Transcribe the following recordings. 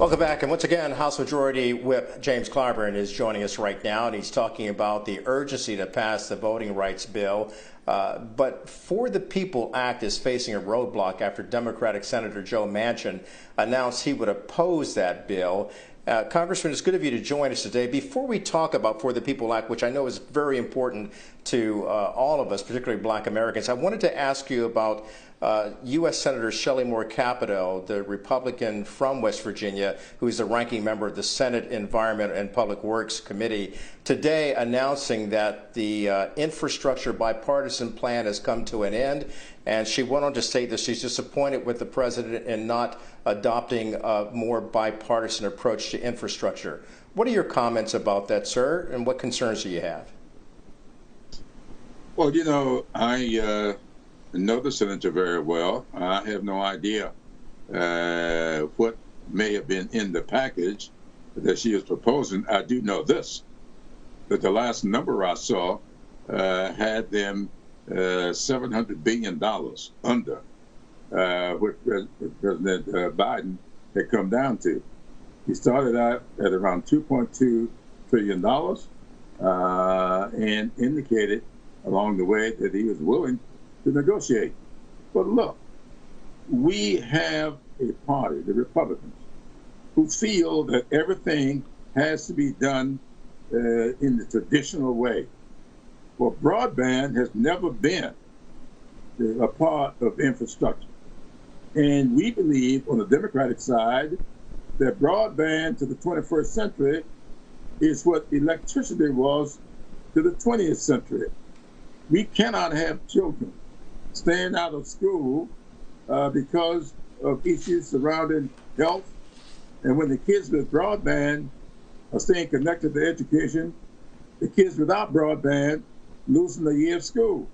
Welcome back, and once again, House Majority Whip James Clyburn is joining us right now, and he's talking about the urgency to pass the voting rights bill. But For the People Act is facing a roadblock after Democratic Senator Joe Manchin announced he would oppose that bill. Congressman, it's good of you to join us today. Before we talk about For the People Act, which I know is very important to all of us, particularly Black Americans, I wanted to ask you about U.S. Senator Shelley Moore Capito, the Republican from West Virginia, who is the ranking member of the Senate Environment and Public Works Committee, today announcing that the infrastructure bipartisan plan has come to an end. And she went on to say that she's disappointed with the president in not adopting a more bipartisan approach to infrastructure. What are your comments about that, sir, and what concerns do you have? Well, I know the senator very well. I have no idea what may have been in the package that she is proposing. I do know this, that the last number I saw had them $700 billion under what President Biden had come down to. He started out at around $2.2 trillion and indicated along the way that he was willing to negotiate. But look, we have a party, the Republicans, who feel that everything has to be done in the traditional way. Well, broadband has never been a part of infrastructure. And we believe on the Democratic side that broadband to the 21st century is what electricity was to the 20th century. We cannot have children staying out of school because of issues surrounding health. And when the kids with broadband are staying connected to education, the kids without broadband losing a year of school.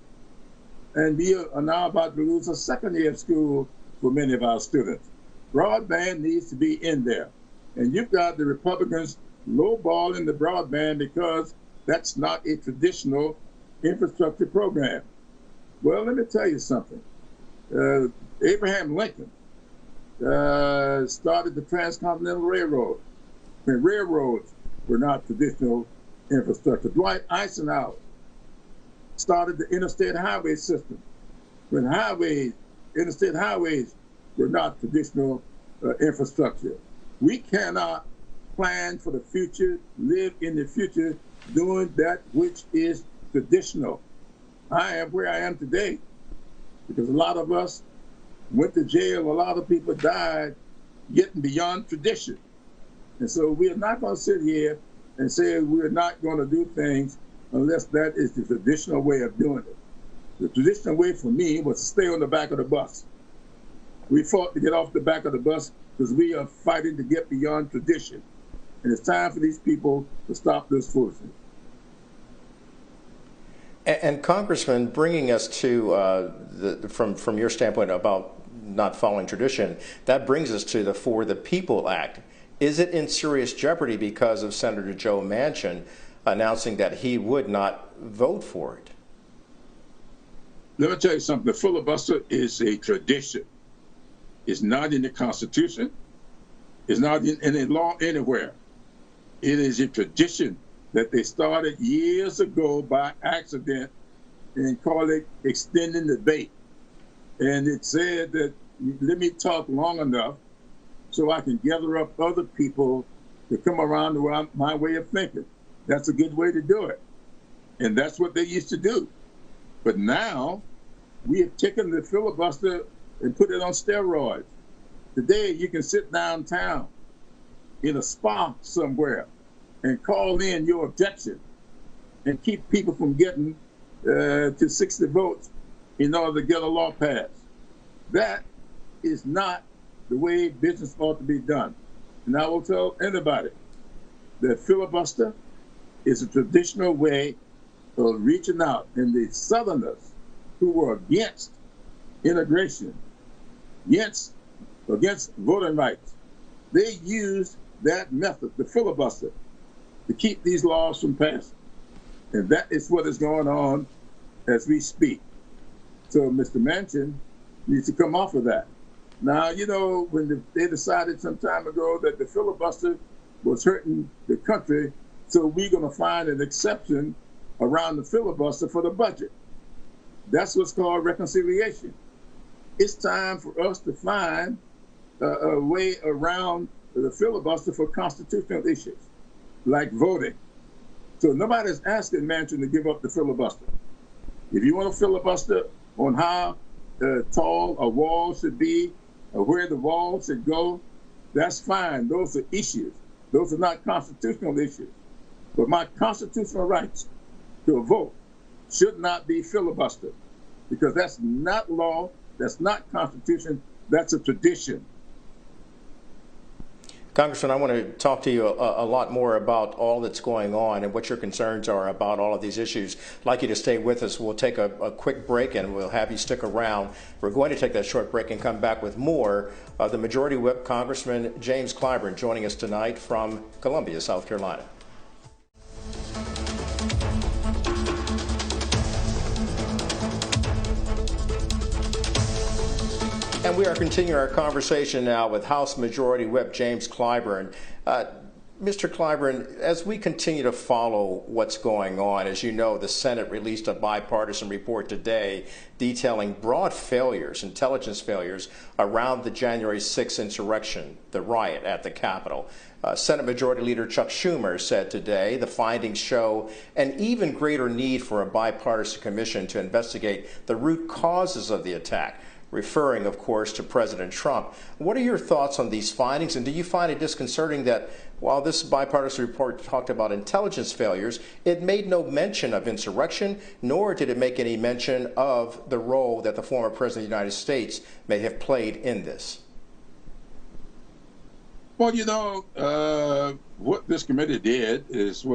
And we are now about to lose a second year of school for many of our students. Broadband needs to be in there. And you've got the Republicans lowballing the broadband because that's not a traditional infrastructure program. Well, let me tell you something. Abraham Lincoln started the Transcontinental Railroad. When railroads were not traditional infrastructure. Dwight Eisenhower started the interstate highway system. When interstate highways were not traditional infrastructure. We cannot plan for the future, live in the future, doing that which is traditional. I am where I am today because a lot of us went to jail. A lot of people died getting beyond tradition. And so we are not going to sit here and say we're not going to do things unless that is the traditional way of doing it. The traditional way for me was to stay on the back of the bus. We fought to get off the back of the bus because we are fighting to get beyond tradition. And it's time for these people to stop this foolishness. And Congressman, bringing us to from your standpoint about not following tradition, that brings us to the For the People Act. Is it in serious jeopardy because of Senator Joe Manchin announcing that he would not vote for it? Let me tell you something. The filibuster is a tradition. It's not in the Constitution. It's not in any law anywhere. It is a tradition that they started years ago by accident and called it extending the debate. And it said that let me talk long enough so I can gather up other people to come around to my way of thinking. That's a good way to do it. And that's what they used to do. But now we have taken the filibuster and put it on steroids. Today you can sit downtown in a spa somewhere and call in your objection and keep people from getting to 60 votes in order to get a law passed. That is not the way business ought to be done. And I will tell anybody that filibuster is a traditional way of reaching out. And the Southerners who were against integration, against voting rights, they used that method, the filibuster, to keep these laws from passing. And that is what is going on as we speak. So Mr. Manchin needs to come off of that. Now, you know, when they decided some time ago that the filibuster was hurting the country, so we're going to find an exception around the filibuster for the budget. That's what's called reconciliation. It's time for us to find a way around the filibuster for constitutional issues, like voting. So nobody's asking Manchin to give up the filibuster. If you want to filibuster on how tall a wall should be, or where the wall should go, that's fine. Those are issues. Those are not constitutional issues. But my constitutional rights to a vote should not be filibustered, because that's not law, that's not constitution, that's a tradition. Congressman, I want to talk to you a lot more about all that's going on and what your concerns are about all of these issues. I'd like you to stay with us. We'll take a quick break and we'll have you stick around. We're going to take that short break and come back with more of the Majority Whip Congressman James Clyburn joining us tonight from Columbia, South Carolina. And we are continuing our conversation now with House Majority Whip James Clyburn. Mr. Clyburn, as we continue to follow what's going on, as you know, the Senate released a bipartisan report today detailing broad failures, intelligence failures, around the January 6th insurrection, the riot at the Capitol. Senate Majority Leader Chuck Schumer said today the findings show an even greater need for a bipartisan commission to investigate the root causes of the attack, referring, of course, to President Trump. What are your thoughts on these findings, and do you find it disconcerting that while this bipartisan report talked about intelligence failures, it made no mention of insurrection, nor did it make any mention of the role that the former President of the United States may have played in this? Well, you know, what this committee did is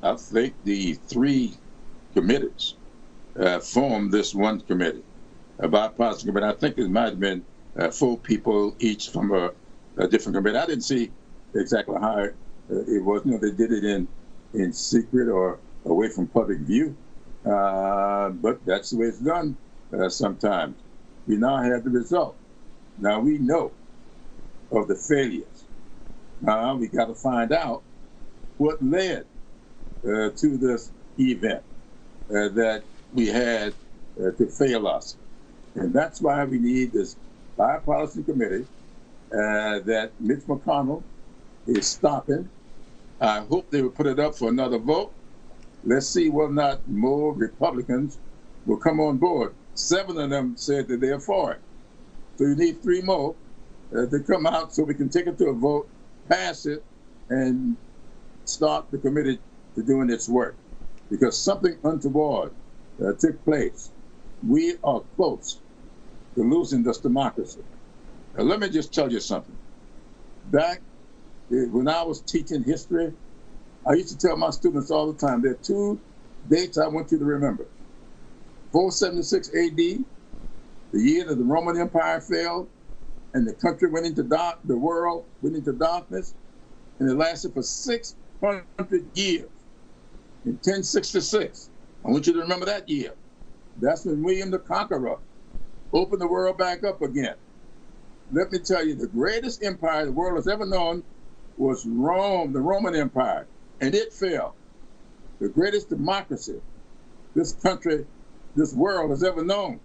I think the three committees formed this one committee, a bipartisan committee. I think it might have been 4 people each from a different committee. I didn't see exactly how it was. You know, they did it in secret or away from public view, but that's the way it's done sometimes. We now have the result. Now we know of the failures. Now we got to find out what led to this event that we had to fail us. And that's why we need this bipartisan committee that Mitch McConnell is stopping. I hope they will put it up for another vote. Let's see whether or not more Republicans will come on board. 7 of them said that they're for it. So you need 3 more to come out so we can take it to a vote, pass it, and start the committee to doing its work. Because something untoward took place. We are close to losing this democracy. Now, let me just tell you something. Back when I was teaching history, I used to tell my students all the time, there are 2 dates I want you to remember. 476 AD, the year that the Roman Empire fell, and the country went into the world went into darkness, and it lasted for 600 years. In 1066, I want you to remember that year. That's when William the Conqueror opened the world back up again. Let me tell you, the greatest empire the world has ever known was Rome, the Roman Empire, and it fell. The greatest democracy this country, this world has ever known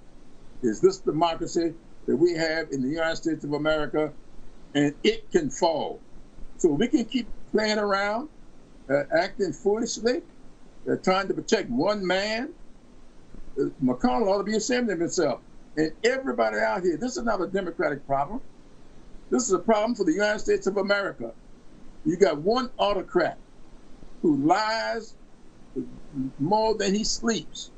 is this democracy that we have in the United States of America, and it can fall. So we can keep playing around, acting foolishly, trying to protect one man. McConnell ought to be ashamed of himself. And everybody out here, this is not a Democratic problem. This is a problem for the United States of America. You got one autocrat who lies more than he sleeps.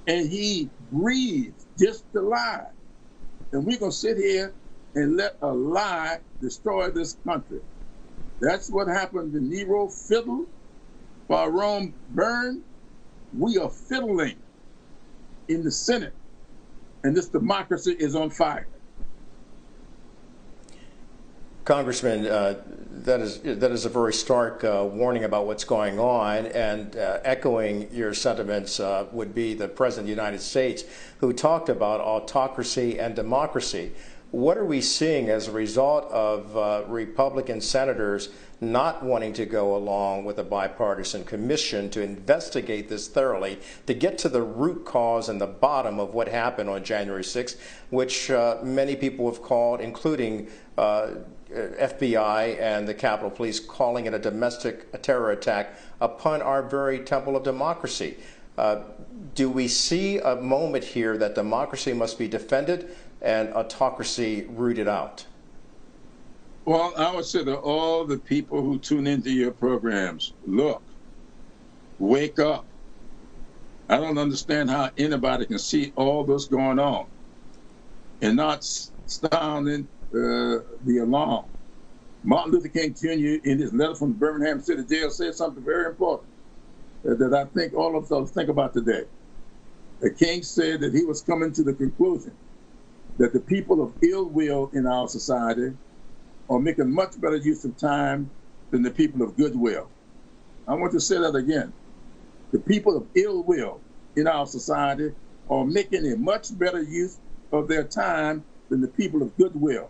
And he breathes just to lie. And we're going to sit here and let a lie destroy this country. That's what happened to Nero fiddled while Rome burned. We are fiddling in the Senate, and this democracy is on fire. Congressman, that is a very stark warning about what's going on, and echoing your sentiments would be the President of the United States, who talked about autocracy and democracy. What are we seeing as a result of Republican senators not wanting to go along with a bipartisan commission to investigate this thoroughly, to get to the root cause and the bottom of what happened on January 6th, which many people have called, including FBI and the Capitol Police, calling it a domestic terror attack upon our very temple of democracy? Do we see a moment here that democracy must be defended and autocracy rooted out? Well, I would say to all the people who tune into your programs, look, wake up. I don't understand how anybody can see all this going on and not sounding the alarm. Martin Luther King Jr., in his letter from Birmingham City Jail, said something very important that I think all of us think about today. King said that he was coming to the conclusion that the people of ill will in our society are making much better use of time than the people of goodwill. I want to say that again. The people of ill will in our society are making a much better use of their time than the people of goodwill.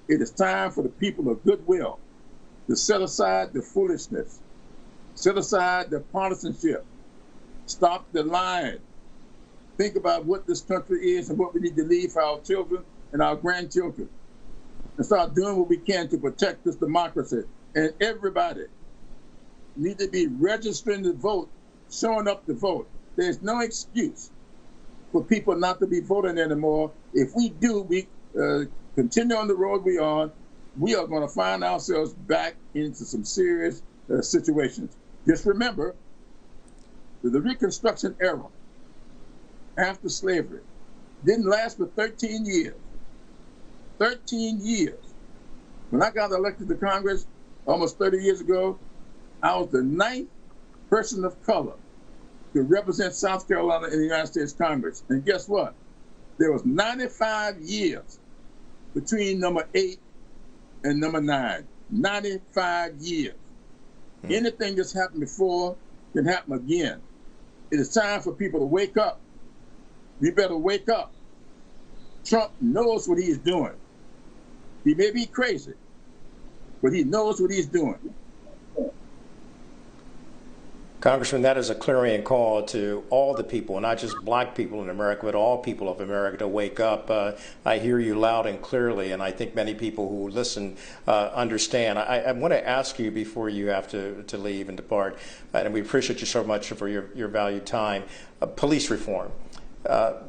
It is time for the people of goodwill to set aside the foolishness, set aside the partisanship, stop the lying, think about what this country is and what we need to leave for our children and our grandchildren, and start doing what we can to protect this democracy. And everybody need to be registering to vote, showing up to vote. There's no excuse for people not to be voting anymore. If we do, we continue on the road we are going to find ourselves back into some serious situations. Just remember, the Reconstruction era after slavery didn't last for 13 years. 13 years. When I got elected to Congress almost 30 years ago, I was the 9th person of color to represent South Carolina in the United States Congress. And guess what? There was 95 years between number 8 and number 9. 95 years. Anything that's happened before can happen again. It is time for people to wake up. We better wake up. Trump knows what he is doing. He may be crazy, but he knows what he's doing. Congressman, that is a clarion call to all the people, not just black people in America, but all people of America to wake up. I hear you loud and clearly, and I think many people who listen understand. I want to ask you before you have to leave and depart, and we appreciate you so much for your valued time, police reform.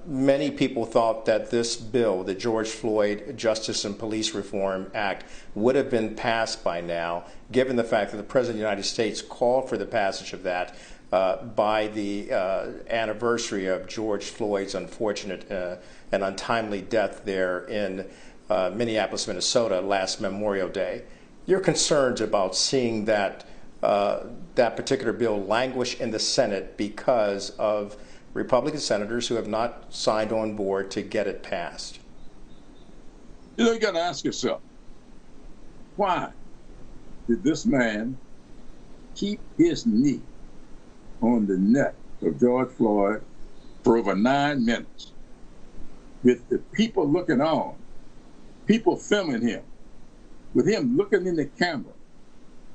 Many people thought that this bill, the George Floyd Justice and Police Reform Act, would have been passed by now, given the fact that the President of the United States called for the passage of that by the anniversary of George Floyd's unfortunate and untimely death there in Minneapolis, Minnesota last Memorial Day. Your concerns about seeing that particular bill languish in the Senate because of Republican senators who have not signed on board to get it passed? You got to ask yourself, why did this man keep his knee on the neck of George Floyd for over 9 minutes with the people looking on, people filming him, with him looking in the camera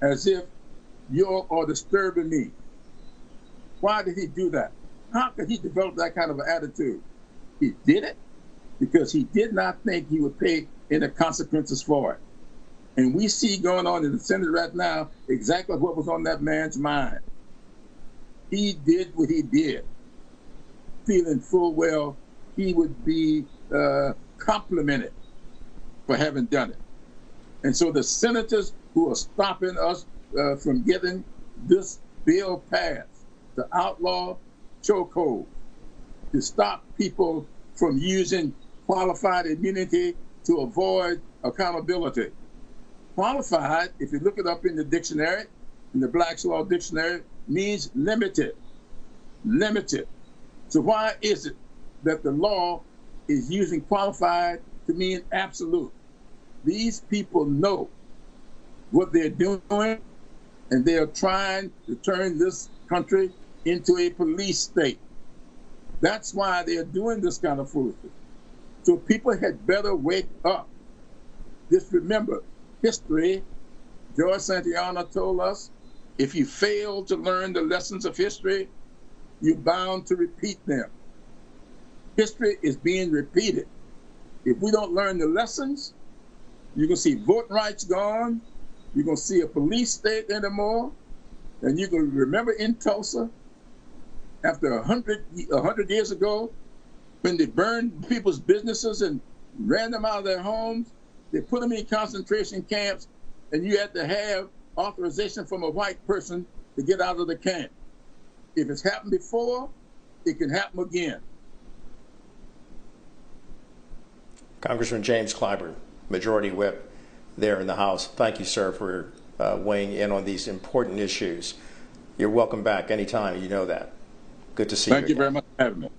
as if you are disturbing me? Why did he do that? How could he develop that kind of an attitude? He did it because he did not think he would pay any consequences for it. And we see going on in the Senate right now exactly what was on that man's mind. He did what he did, feeling full well he would be complimented for having done it. And so the senators who are stopping us from getting this bill passed to outlaw chokehold, to stop people from using qualified immunity to avoid accountability. Qualified, if you look it up in the dictionary, in the Black's Law Dictionary, means limited. Limited. So why is it that the law is using qualified to mean absolute? These people know what they're doing, and they are trying to turn this country into a police state. That's why they're doing this kind of foolishness. So people had better wake up. Just remember, history, George Santayana told us, if you fail to learn the lessons of history, you're bound to repeat them. History is being repeated. If we don't learn the lessons, you're going to see voting rights gone, you're going to see a police state anymore, and you're going to remember in Tulsa, after 100 years ago, when they burned people's businesses and ran them out of their homes, they put them in concentration camps, and you had to have authorization from a white person to get out of the camp. If it's happened before, it can happen again. Congressman James Clyburn, Majority Whip there in the House. Thank you, sir, for weighing in on these important issues. You're welcome back anytime, you know that. Good to see you. Thank you very much for having me.